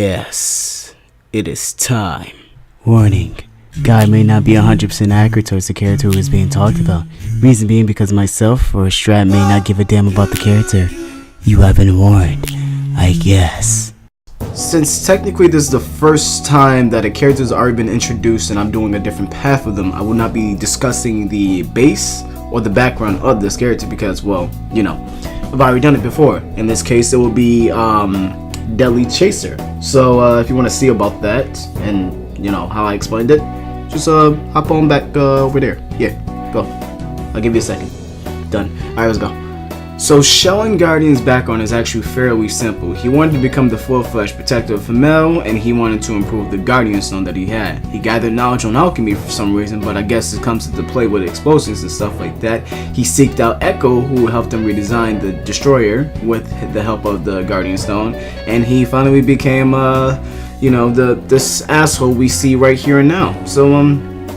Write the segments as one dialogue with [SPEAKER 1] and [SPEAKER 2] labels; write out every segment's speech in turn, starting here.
[SPEAKER 1] Yes, it is time. Warning. Guy may not be 100% accurate towards the character who is being talked about. Reason being because myself or Strat may not give a damn about the character. You have been warned, I guess. Since technically this is the first time that a character has already been introduced and I'm doing a different path with them, I will not be discussing the base or the background of this character because, well, you know, I've already done it before. In this case, it will be Deadly Chaser. So if you want to see about that and, you know, how I explained it, just hop on back over there. Yeah, go. I'll give you a second. Done. Alright, let's go. So Shelling Guardian's background is actually fairly simple. He wanted to become the full-fledged protector of Femel, and he wanted to improve the Guardian Stone that he had. He gathered knowledge on alchemy for some reason, but I guess it comes into play with explosions and stuff like that. He seeked out Echo, who helped him redesign the Destroyer with the help of the Guardian Stone, and he finally became, you know, this asshole we see right here and now. So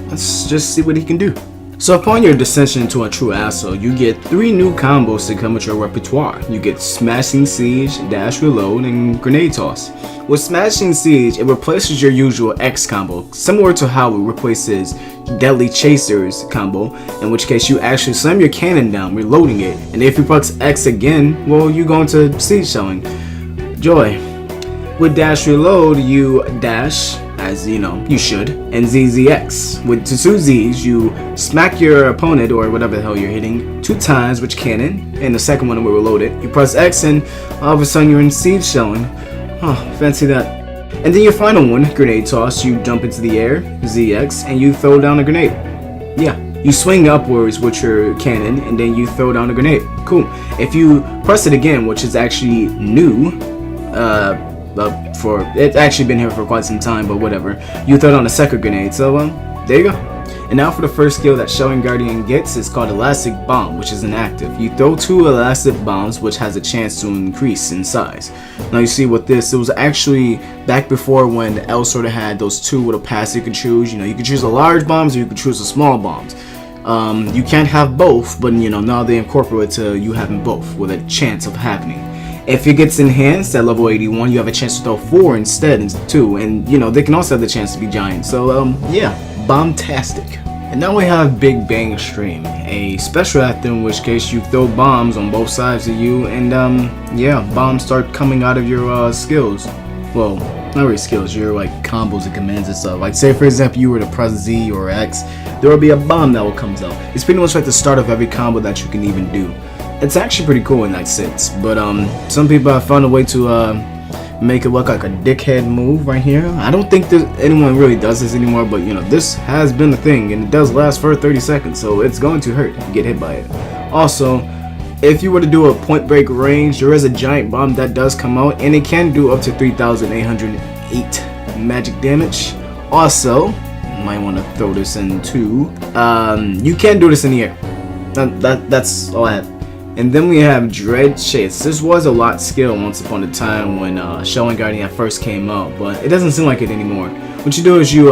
[SPEAKER 1] let's just see what he can do. So upon your descension into a true asshole, you get 3 new combos to come with your repertoire. You get Smashing Siege, Dash Reload, and Grenade Toss. With Smashing Siege, it replaces your usual X combo, similar to how it replaces Deadly Chaser's combo, in which case you actually slam your cannon down, reloading it, and if you press X again, well, you go into Siege Shelling. Joy. With Dash Reload, you dash, as you know, you should, and ZZX. With 2 Z's, you smack your opponent, or whatever the hell you're hitting, 2 times with cannon, and the second one will reload it. You press X and all of a sudden you're in Siege Shelling. Oh, fancy that. And then your final one, Grenade Toss, you jump into the air, ZX, and you throw down a grenade. Yeah, you swing upwards with your cannon, and then you throw down a grenade. Cool. If you press it again, which is actually new, for it's actually been here for quite some time, but whatever, you throw down a second grenade. So there you go. And now for the first skill that Shelling Guardian gets, is called Elastic Bomb, which is inactive. You throw 2 elastic bombs, which has a chance to increase in size. Now you see with this, it was actually back before when Elsword had those 2 little paths you could choose. You know, you could choose the large bombs or you could choose the small bombs. You can't have both, but you know, now they incorporate to you having both with a chance of happening. If it gets enhanced at level 81, you have a chance to throw 4 instead of 2, and you know, they can also have the chance to be giant. So yeah, bombtastic. And now we have Big Bang Stream, a special act in which case you throw bombs on both sides of you, and yeah, bombs start coming out of your skills. Well, not really skills, your like combos and commands and stuff. Like say for example you were to press Z or X, there will be a bomb that will come out. It's pretty much like the start of every combo that you can even do. It's actually pretty cool in that sense, but some people have found a way to make it look like a dickhead move right here. I don't think that anyone really does this anymore, but you know, this has been a thing, and it does last for 30 seconds, so it's going to hurt if you get hit by it. Also, if you were to do a point break range, there is a giant bomb that does come out, and it can do up to 3,808 magic damage. Also, you might want to throw this in too. You can do this in the air. That's all I have. And then we have Dread Chase. This was a lot skill once upon a time when Shelling Guardian first came out, but it doesn't seem like it anymore. What you do is you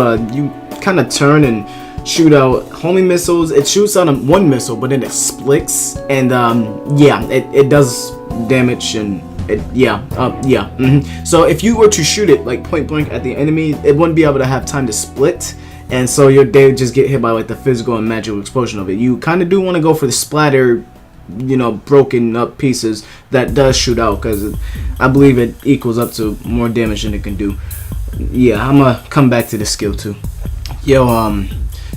[SPEAKER 1] kind of turn and shoot out homing missiles. It shoots out 1 missile, but then it splits, and yeah, it does damage, and So if you were to shoot it like point blank at the enemy, it wouldn't be able to have time to split. And so they would just get hit by like the physical and magical explosion of it. You kind of do want to go for the splatter, you know, broken up pieces that does shoot out, because I believe it equals up to more damage than it can do. Yeah, I'm gonna come back to this skill too. Yo,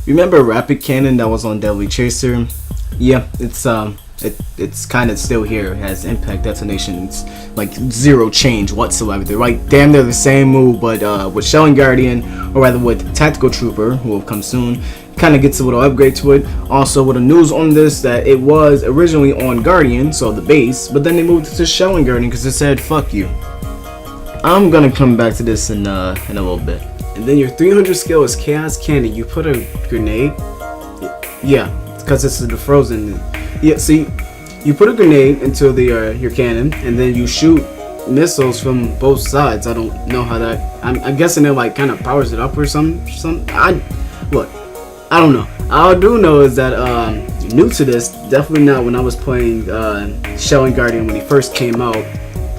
[SPEAKER 1] remember Rapid Cannon that was on Deadly Chaser? Yeah, it's kind of still here. It has impact detonation. It's like 0 change whatsoever. They're like damn near the same move, but with Shelling Guardian, or rather with Tactical Trooper, who will come soon, kind of gets a little upgrade to it. Also, with the news on this, that it was originally on Guardian, so the base, but then they moved it to Shelling Guardian because it said fuck you. I'm gonna come back to this in a little bit. And then your 300 skill is Chaos Cannon. You put a grenade. Yeah, because this is the frozen. Yeah, see, you put a grenade into the your cannon, and then you shoot missiles from both sides. I don't know how that. I'm guessing it like kind of powers it up or something. I don't know. All I do know is that new to this, definitely not when I was playing Shelling Guardian when he first came out.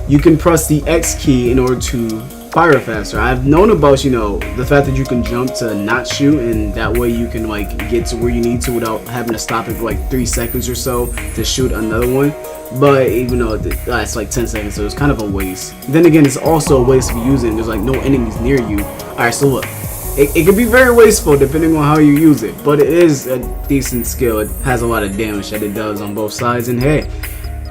[SPEAKER 1] You can press the X key in order to fire faster. I've known about, you know, the fact that you can jump to not shoot, and that way you can like get to where you need to without having to stop it for like 3 seconds or so to shoot another one. But even though it lasts like 10 seconds, so it's kind of a waste. Then again, it's also a waste of using. There's like no enemies near you. Alright, so look. It can be very wasteful depending on how you use it, but it is a decent skill. It has a lot of damage that it does on both sides, and hey,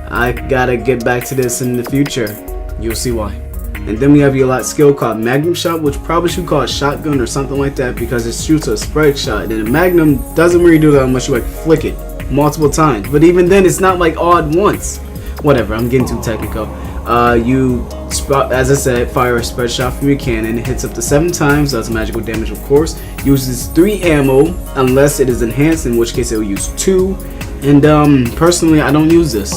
[SPEAKER 1] I gotta get back to this in the future. You'll see why. And then we have your lot skill called Magnum Shot, which probably should call it Shotgun or something like that, because it shoots a spread shot, and the Magnum doesn't really do that unless you like flick it multiple times. But even then, it's not like all at once. Whatever, I'm getting too technical. You, as I said, fire a spread shot from your cannon. It hits up to 7 times, does magical damage of course. Uses 3 ammo, unless it is enhanced, in which case it will use 2. And personally, I don't use this.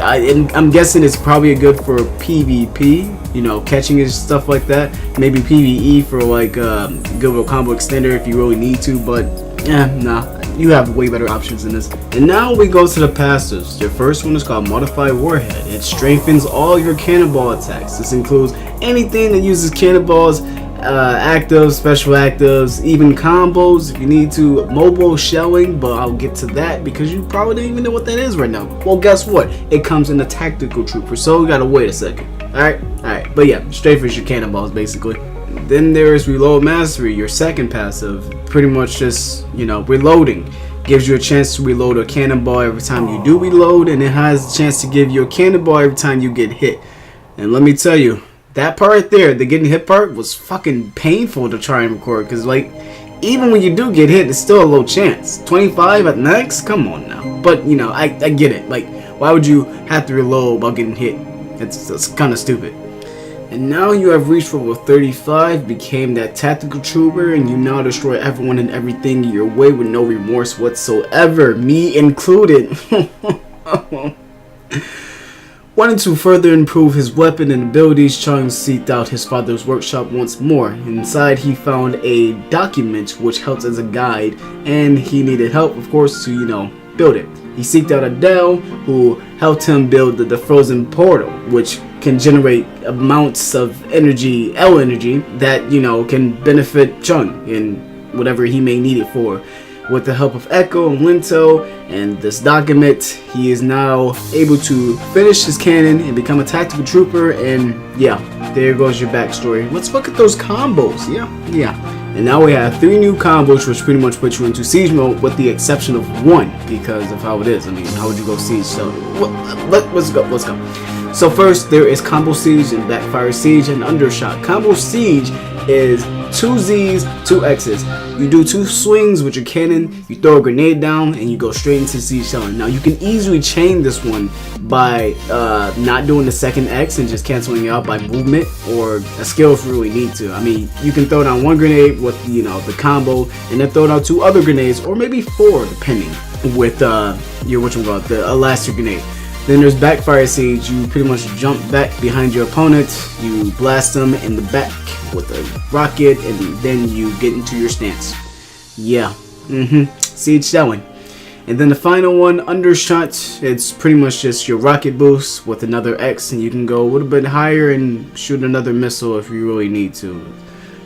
[SPEAKER 1] I'm guessing it's probably good for PvP, you know, catching and stuff like that. Maybe PvE for like good little combo extender if you really need to, but nah. You have way better options than this. And now we go to the passives. Your first one is called Modified Warhead. It strengthens all your cannonball attacks. This includes anything that uses cannonballs, actives, special actives, even combos if you need to, mobile shelling, but I'll get to that because you probably don't even know what that is right now. Well, guess what? It comes in a tactical trooper, so we gotta wait a second. Alright, but yeah, strafe is your cannonballs basically. Then there's Reload Mastery, your second passive. Pretty much just, you know, reloading. Gives you a chance to reload a cannonball every time you do reload, and it has a chance to give you a cannonball every time you get hit. And let me tell you, that part right there, the getting hit part, was fucking painful to try and record, because like, even when you do get hit, it's still a low chance. 25 at next? Come on now. But, you know, I get it. Like, why would you have to reload while getting hit? It's kind of stupid. And now you have reached level 35, became that tactical trooper, and you now destroy everyone and everything your way with no remorse whatsoever, me included. Wanting to further improve his weapon and abilities, Chung seeked out his father's workshop once more. Inside he found a document which helps as a guide, and he needed help, of course, to, you know, build it. He seeked out Adele, who helped him build the frozen portal, which can generate amounts of energy, L energy, that, you know, can benefit Chung in whatever he may need it for. With the help of Echo and Linto and this document, he is now able to finish his cannon and become a tactical trooper, and yeah, there goes your backstory. Let's look at those combos. Yeah. And now we have 3 new combos, which pretty much put you into siege mode, with the exception of 1 because of how it is. I mean, how would you go siege? So let's go. So first, there is Combo Siege and Backfire Siege and Undershot. Combo Siege is 2 Z's, 2 X's. You do 2 swings with your cannon, you throw a grenade down, and you go straight into siege shelling. Now you can easily chain this one by not doing the second X and just canceling it out by movement or a skill if you really need to. I mean, you can throw down 1 grenade with, you know, the combo, and then throw down 2 other grenades, or maybe 4 depending, with your the elastic grenade. Then there's Backfire Siege. You pretty much jump back behind your opponent, you blast them in the back with a rocket, and then you get into your stance. Yeah, siege shelling. And then the final one, Undershot, it's pretty much just your rocket boost with another X, and you can go a little bit higher and shoot another missile if you really need to.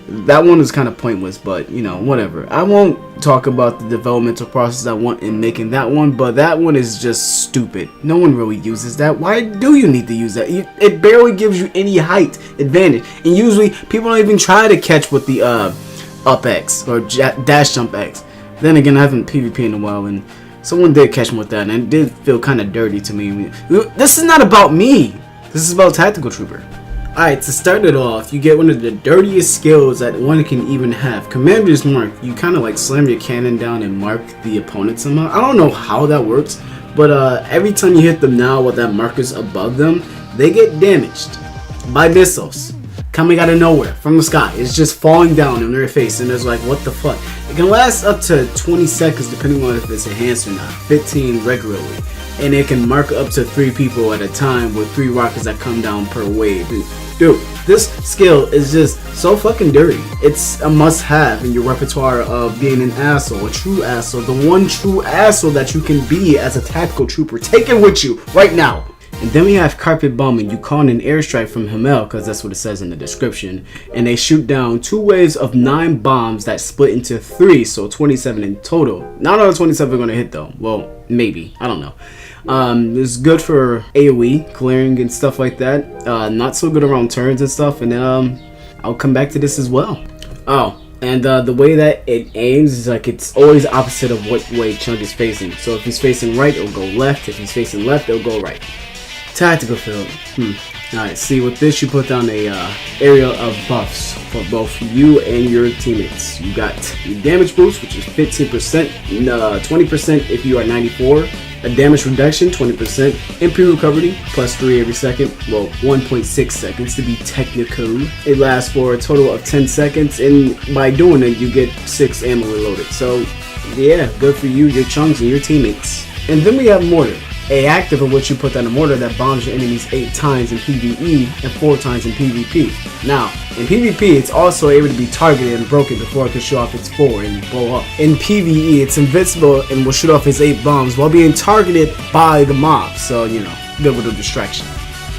[SPEAKER 1] That one is kind of pointless, but you know, whatever. I won't talk about the developmental process I want in making that one, but that one is just stupid. No one really uses that. Why do you need to use that? It barely gives you any height advantage, and usually people don't even try to catch with the up X or dash jump X. Then again, I haven't PvP in a while, and someone did catch me with that, and it did feel kind of dirty to me. This is not about me. This is about Tactical Trooper. Alright, to start it off, you get one of the dirtiest skills that one can even have. Commander's Mark. You kind of like slam your cannon down and mark the opponent somehow. I don't know how that works, but every time you hit them now with that markers above them, they get damaged by missiles coming out of nowhere from the sky. It's just falling down in their face, and it's like, what the fuck? It can last up to 20 seconds depending on if it's enhanced or not, 15 regularly. And it can mark up to 3 people at a time with 3 rockets that come down per wave. Dude, this skill is just so fucking dirty. It's a must-have in your repertoire of being an asshole, a true asshole, the one true asshole that you can be as a tactical trooper. Take it with you right now. And then we have Carpet Bombing. You call in an airstrike from Himmel, because that's what it says in the description. And they shoot down 2 waves of 9 bombs that split into 3, so 27 in total. Not all 27 are going to hit though. Well, maybe. I don't know. It's good for AoE, clearing and stuff like that. Not so good around turns and stuff. And I'll come back to this as well. Oh, and the way that it aims is like it's always opposite of what way Chung is facing. So if he's facing right, it'll go left. If he's facing left, it'll go right. Tactical field. Alright, see, with this you put down a area of buffs for both you and your teammates. You got your damage boost, which is 15%, 20% if you are 94, a damage reduction, 20%, MP recovery, plus 3 every second, well, 1.6 seconds to be technical. It lasts for a total of 10 seconds, and by doing it, you get 6 ammo reloaded. So, yeah, good for you, your chunks, and your teammates. And then we have Mortar. A active in which you put down a mortar that bombs your enemies 8 times in PvE and 4 times in PvP. Now, in PvP, it's also able to be targeted and broken before it can shoot off its 4 and blow up. In PvE, it's invincible and will shoot off its 8 bombs while being targeted by the mob, so, you know, good with a distraction.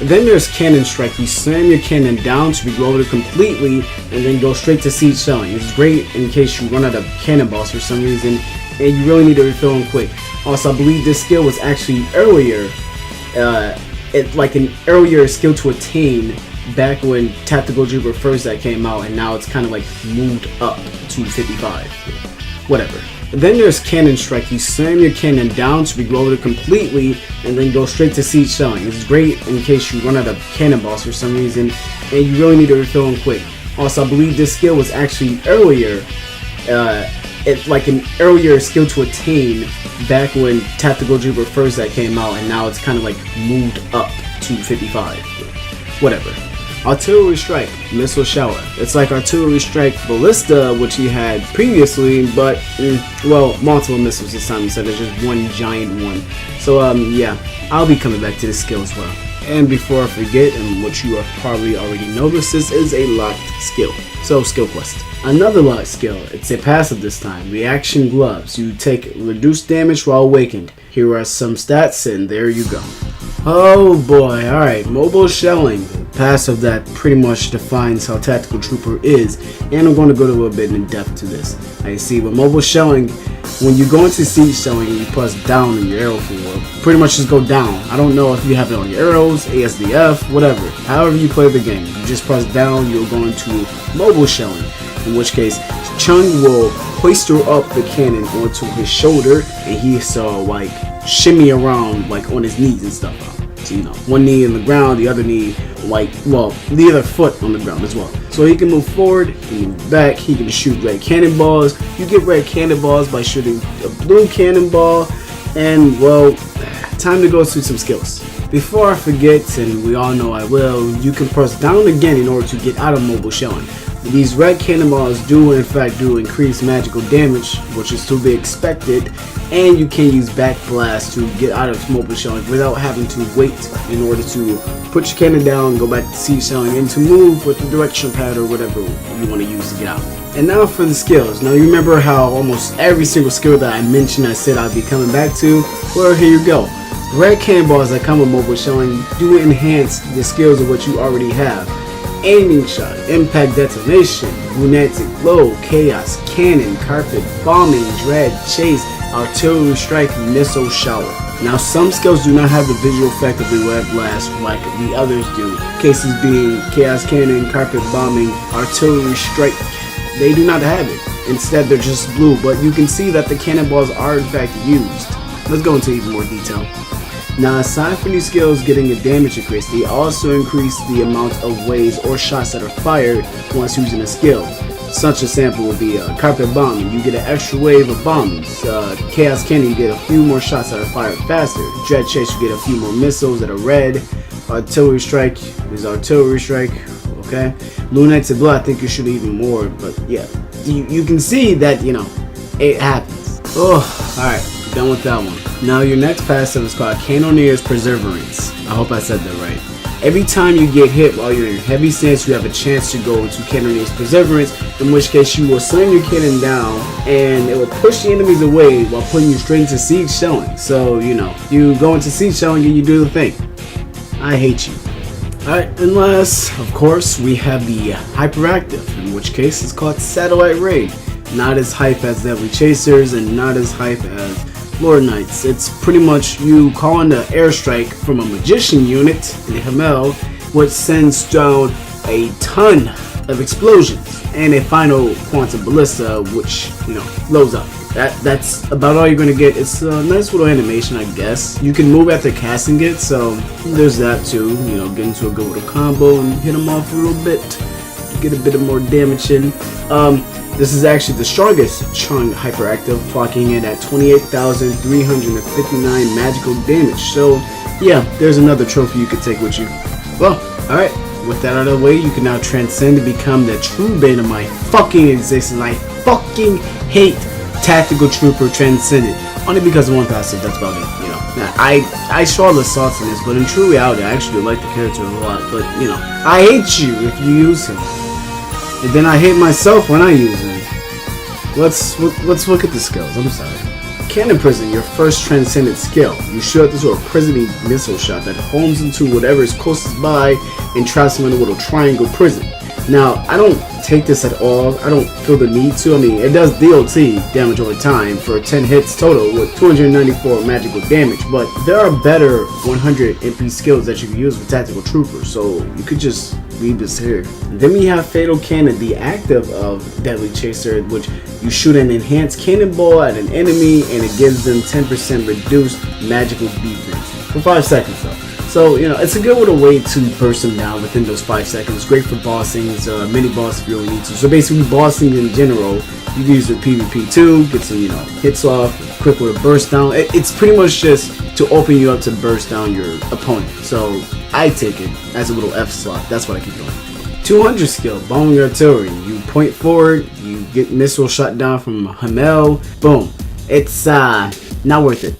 [SPEAKER 1] And then there's Cannon Strike. You slam your cannon down to reload it completely and then go straight to siege shelling. It's great in case you run out of cannonballs for some reason and you really need to refill them quick. Also, I believe this skill was actually earlier, like an earlier skill to attain back when Tactical Dribble first that came out, and now it's kind of like moved up to 55. Whatever. And then there's Cannon Strike. You slam your cannon down to reload it completely and then go straight to siege shelling. It's great in case you run out of cannonballs for some reason and you really need to refill them quick. Also, I believe this skill was actually earlier, like an earlier skill to attain back when Tactical Dribble first that came out, and now it's kind of like moved up to 55. Whatever. Artillery Strike, Missile Shower. It's like Artillery Strike Ballista, which he had previously, but, well, multiple missiles this time instead of just one giant one. So, yeah, I'll be coming back to this skill as well. And before I forget, and what you have probably already noticed, this is a locked skill. So, skill quest. Another locked skill, it's a passive this time, Reaction Gloves. You take reduced damage while awakened. Here are some stats, and there you go. Oh boy, alright, Mobile Shelling. Passive that pretty much defines how Tactical Trooper is, and I'm going to go a little bit in depth to this. I see, with Mobile Shelling, when you go into siege shelling and you press down on your arrow field, pretty much just go down. I don't know if you have it on your arrows, ASDF, whatever. However you play the game, you just press down, you'll go into mobile shelling. In which case, Chung will hoister up the cannon onto his shoulder, and he saw like shimmy around like on his knees and stuff. So, you know, one knee in the ground, the other knee like, well, the other foot on the ground as well. So he can move forward, he can move back, he can shoot red cannonballs. You get red cannonballs by shooting a blue cannonball, and well, time to go through some skills. Before I forget, and we all know I will, you can press down again in order to get out of mobile shelling. These red cannonballs do in fact increase magical damage, which is to be expected, and you can use backblast to get out of mobile shelling without having to wait in order to put your cannon down, go back to siege shelling, and to move with the direction pad or whatever you want to use to get out. And now for the skills. Now you remember how almost every single skill that I mentioned I said I'd be coming back to? Well, here you go. Red cannonballs that come with mobile shelling do enhance the skills of what you already have. Aiming shot, impact detonation, lunatic glow, chaos cannon, carpet bombing, dread chase, artillery strike, missile shower. Now some skills do not have the visual effect of the red blast like the others do. Cases being chaos cannon, carpet bombing, artillery strike. They do not have it. Instead they're just blue, but you can see that the cannonballs are in fact used. Let's go into even more detail. Now, aside from these skills getting a damage increase, they also increase the amount of waves or shots that are fired once using a skill. Such a sample would be carpet bombing. You get an extra wave of bombs. Chaos cannon, you get a few more shots that are fired faster. Dread chase, you get a few more missiles that are red. Artillery strike is artillery strike. Okay. Lunatic blow, I think you should even more, but yeah, you can see that, you know, it happens. Oh, all right. Done with that one. Now your next passive is called Cannonier's Perseverance. I hope I said that right. Every time you get hit while you're in heavy stance, you have a chance to go into Cannonier's Perseverance, in which case you will slam your cannon down and it will push the enemies away while putting you straight into siege shelling. So, you know, you go into siege shelling and you do the thing. I hate you. Alright, and last, of course, we have the hyperactive, in which case it's called satellite raid. Not as hype as Deadly Chasers and not as hype as Lord Knights. It's pretty much you calling the airstrike from a magician unit in the Hamel, which sends down a ton of explosions and a final quantum ballista, which blows up. That's about all you're gonna get. It's a nice little animation, I guess. You can move after casting it, so there's that too. Get into a good little combo and hit them off a little bit to get a bit of more damage in. This is actually the strongest Chung hyperactive, clocking in at 28,359 magical damage. So yeah, there's another trophy you could take with you. Well, alright, with that out of the way, you can now transcend to become the true bane of my fucking existence. I fucking hate Tactical Trooper Transcendent, only because of one passive. That's about it. I saw the sauce in this, but in true reality, I actually like the character a lot. But I hate you if you use him, and then I hate myself when I use him. Let's look at the skills. I'm sorry. Cannon Prison, your first Transcendent skill. You shoot this with a prisoning missile shot that homes into whatever is closest by and traps them in a little triangle prison. Now, I don't take this at all. I don't feel the need to. I mean, it does DLT, damage over time, for 10 hits total with 294 magical damage, but there are better 100 MP skills that you can use with Tactical Trooper, so you could just leave this here. Then we have Fatal Cannon, the active of Deadly Chaser, which you shoot an enhanced cannonball at an enemy and it gives them 10% reduced magical defense for 5 seconds though. So, it's a good little way to burst them down within those 5 seconds. Great for bossings, mini boss if you really need to. So basically, bossing in general, you can use your PvP too, get some, hits off, quick little burst down. It's pretty much just to open you up to burst down your opponent. So I take it as a little F slot. That's what I keep doing. 200 skill, bombing artillery. You point forward, you get missile shot down from Hamel. Boom. It's not worth it.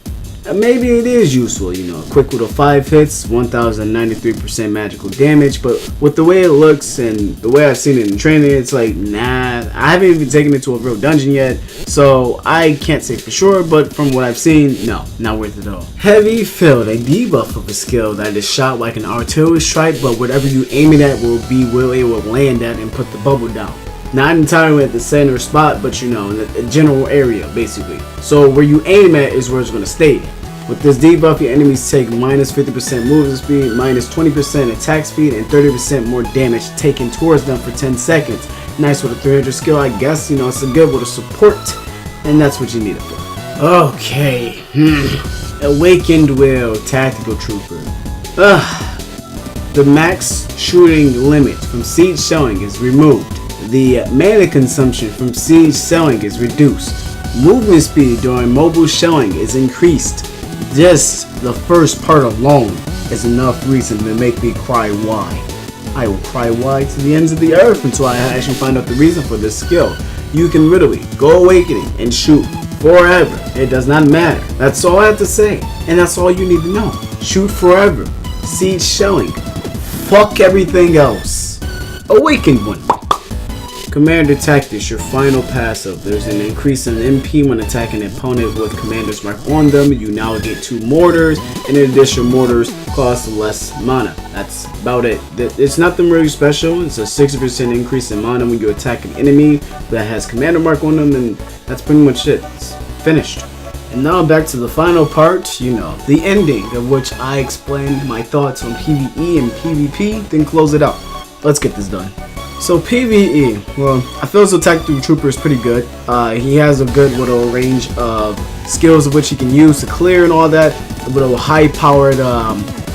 [SPEAKER 1] Maybe it is useful, a quick little 5 hits, 1093% magical damage, but with the way it looks and the way I've seen it in training, it's like, nah, I haven't even taken it to a real dungeon yet, so I can't say for sure, but from what I've seen, no, not worth it at all. Heavy Field, a debuff of a skill that is shot like an artillery strike, but whatever you aim it at will able to land at and put the bubble down. Not entirely at the center spot, but in the general area, basically. So where you aim at is where it's going to stay. With this debuff, your enemies take minus 50% movement speed, minus 20% attack speed, and 30% more damage taken towards them for 10 seconds. Nice with a 300 skill, I guess. It's a good with a support, and that's what you need it for. Okay. Awakened Will, Tactical Trooper. The max shooting limit from siege shelling is removed. The mana consumption from siege shelling is reduced. Movement speed during mobile shelling is increased. Just the first part alone is enough reason to make me cry why. I will cry why to the ends of the earth until I actually find out the reason for this skill. You can literally go awakening and shoot forever. It does not matter. That's all I have to say. And that's all you need to know. Shoot forever. Siege shelling. Fuck everything else. Awakened One. Commander Tactics, your final passive. There's an increase in MP when attacking an opponent with Commander's Mark on them. You now get 2 mortars, and in addition, mortars cost less mana. That's about it. It's nothing really special. It's a 60% increase in mana when you attack an enemy that has Commander Mark on them, and that's pretty much it. It's finished. And now back to the final part, the ending, of which I explained my thoughts on PvE and PvP, then close it out. Let's get this done. So PvE, well, I feel as though Tactical Trooper is pretty good. He has a good little range of skills of which he can use to clear and all that. A little high-powered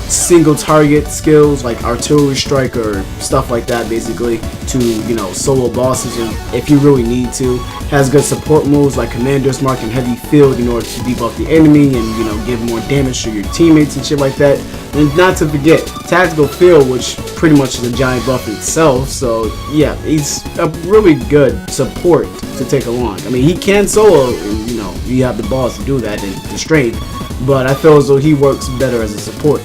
[SPEAKER 1] single target skills like artillery strike or stuff like that, basically, to solo bosses if you really need to. Has good support moves like Commander's Mark and Heavy Field in order to debuff the enemy and give more damage to your teammates and shit like that. And not to forget Tactical Field, which pretty much is a giant buff itself. So yeah, he's a really good support to take along. I mean, he can solo, and you have the balls to do that and the strength, but I feel as though he works better as a support.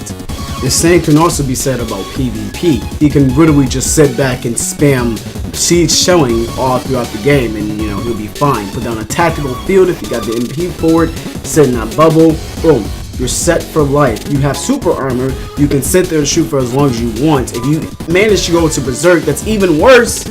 [SPEAKER 1] The same can also be said about PvP. He can literally just sit back and spam siege shelling all throughout the game, and he'll be fine. Put down a Tactical Field if you got the MP for it, sit in that bubble, boom,
[SPEAKER 2] You're set for life. You have super armor. You can sit there and shoot for as long as you want. If you manage to go to Berserk, that's even worse.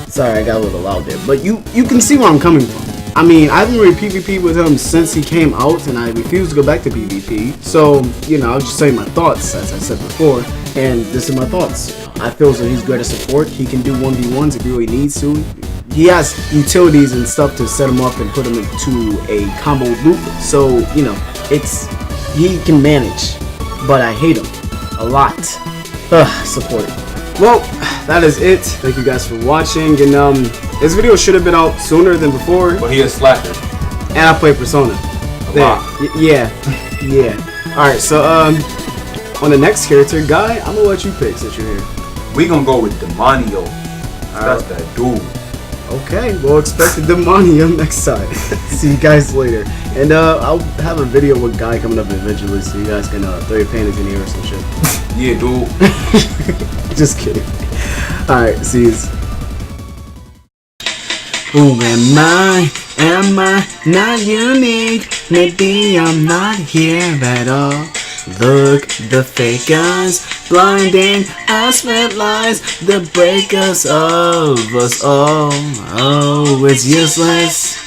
[SPEAKER 2] Sorry, I got a little loud there, but you can see where I'm coming from. I mean, I haven't really PvP with him since he came out, and I refuse to go back to PvP. So, you know, I'll just say my thoughts, as I said before, and this is my thoughts. I feel that he's great at support. He can do 1v1s if he really needs to. He has utilities and stuff to set him up and put him into a combo loop. So, you know, he can manage, but I hate him a lot. Support it. Well, that is it. Thank you guys for watching, and this video should have been out sooner than before.
[SPEAKER 3] But he a slacker.
[SPEAKER 2] And I play Persona. Yeah. Alright, so on the next character, Guy, I'm gonna let you pick since you're here.
[SPEAKER 3] We gonna go with Demonio. That's that dude.
[SPEAKER 2] Okay, we'll expect the Demonio next time. See you guys later. And I'll have a video with Guy coming up eventually, so you guys can throw your panties in here or some shit.
[SPEAKER 3] Yeah, dude.
[SPEAKER 2] Just kidding. Alright, see you.
[SPEAKER 1] Who am I not unique? Maybe I'm not here at all. Look, the fake eyes, blinding us with lies that break us of us all. Oh, it's useless.